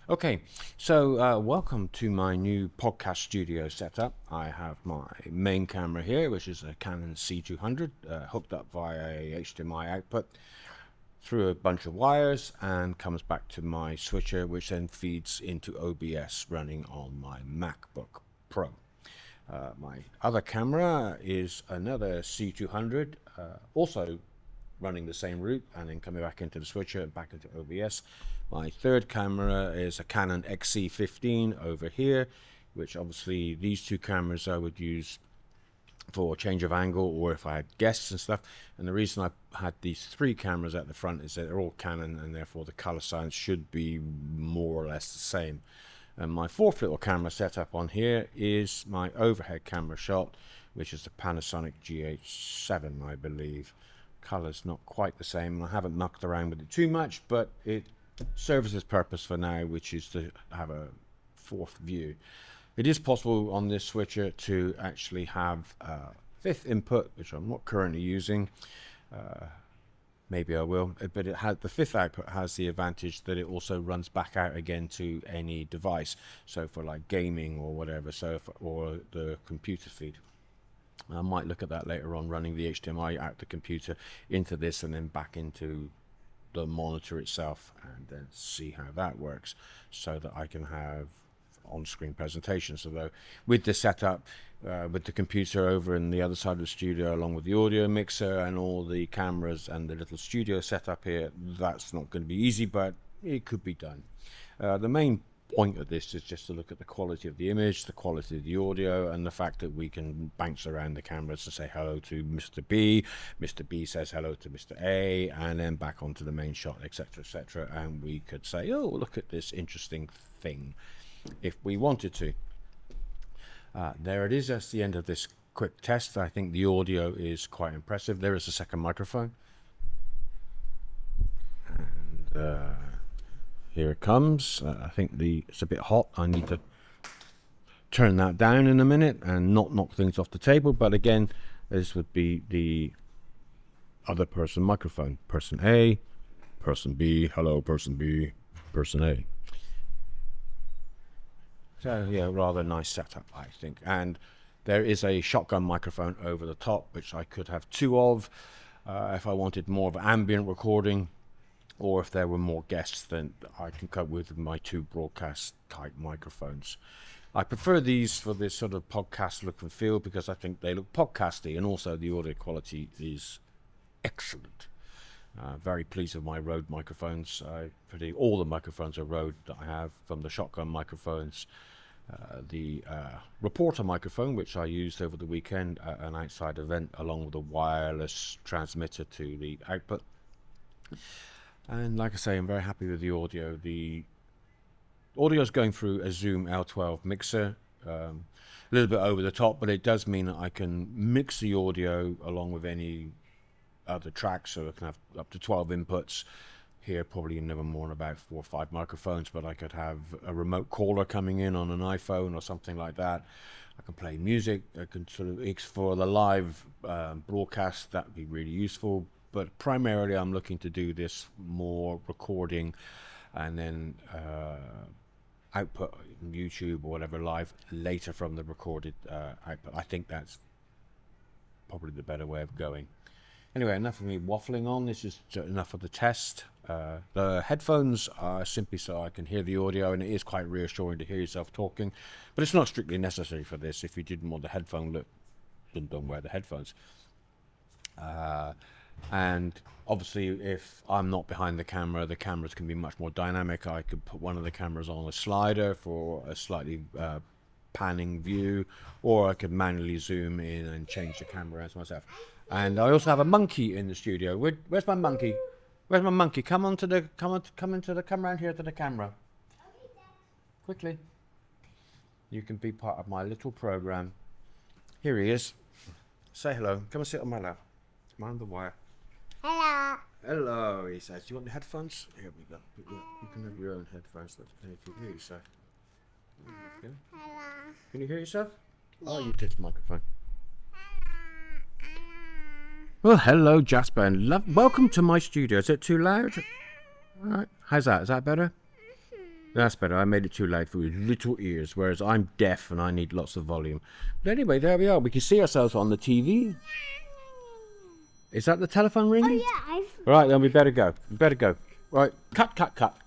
Okay, so welcome to my new podcast studio setup. I have my main camera here, which is a Canon C200, hooked up via a HDMI output through a bunch of wires and comes back to my switcher, which then feeds into OBS running on my MacBook Pro. My other camera is another C200, also running the same route and then coming back into the switcher and back into OBS. My third camera is a Canon XC15 over here, which obviously these two cameras I would use for change of angle or if I had guests and stuff. And the reason I had these three cameras at the front is that they're all Canon and therefore the color science should be more or less the same. And my fourth little camera setup on here is my overhead camera shot, which is the Panasonic GH7, I believe. Color's not quite the same. I haven't mucked around with it too much, but it serves its purpose for now, which is to have a fourth view. It is possible on this switcher to actually have a fifth input, which I'm not currently using. Maybe I will, but the fifth output has the advantage that it also runs back out again to any device. So for like gaming or whatever, or the computer feed. I might look at that later on, running the HDMI out the computer into this and then back into the monitor itself, and then see how that works so that I can have on-screen presentations. So though with the setup, with the computer over in the other side of the studio, along with the audio mixer and all the cameras and the little studio setup here, that's not going to be easy, but it could be done. The main point of this is just to look at the quality of the image, the quality of the audio, and the fact that we can bounce around the cameras to say hello to Mr. B. Mr. B says hello to Mr. A, and then back onto the main shot, etc., etc. And we could say, oh, look at this interesting thing, if we wanted to. There it is. That's the end of this quick test. I think the audio is quite impressive. There is a second microphone. And here it comes. I think it's a bit hot. I need to turn that down in a minute and not knock things off the table. But again, this would be the other person microphone. Person A, person B, hello, person B, person A. So yeah, rather nice setup, I think. And there is a shotgun microphone over the top, which I could have two of if I wanted more of an ambient recording, or if there were more guests, then I can cope with my two broadcast type microphones. I prefer these for this sort of podcast look and feel because I think they look podcasty, and also the audio quality is excellent. Very pleased with my Rode microphones. All the microphones are Rode that I have, from the shotgun microphones, the reporter microphone, which I used over the weekend at an outside event, along with a wireless transmitter to the output. And like I say, I'm very happy with the audio. The audio is going through a Zoom L12 mixer, a little bit over the top, but it does mean that I can mix the audio along with any other tracks, so I can have up to 12 inputs. Here probably never more than about 4 or 5 microphones, but I could have a remote caller coming in on an iPhone or something like that. I can play music. I can sort of, for the live broadcast, that would be really useful. But primarily I'm looking to do this more recording and then output on YouTube or whatever live later from the recorded output. I think that's probably the better way of going. Anyway, enough of me waffling on. This is enough of the test. The headphones are simply so I can hear the audio, and it is quite reassuring to hear yourself talking, but it's not strictly necessary for this. If you didn't want the headphone look, then don't wear the headphones. And obviously, if I'm not behind the cameras can be much more dynamic. I could put one of the cameras on a slider for a slightly panning view, or I could manually zoom in and change the camera around to myself. And I also have a monkey in the studio. Where's my monkey? Where's my monkey? Come into the come around here to the camera. Quickly. You can be part of my little program. Here he is. Say hello. Come and sit on my lap. I'm on the wire. Hello. Hello, he says. Do you want the headphones? Here we go. You can have your own headphones. That's plenty to hear yourself. Okay. Hello. Can you hear yourself? Oh, you touched the microphone. Well, hello, Jasper, and welcome to my studio. Is it too loud? All right. How's that? Is that better? That's better. I made it too loud for your little ears, whereas I'm deaf and I need lots of volume. But anyway, there we are. We can see ourselves on the TV. Is that the telephone ringing? Oh yeah, Right, then we better go. We better go. Right, cut, cut, cut.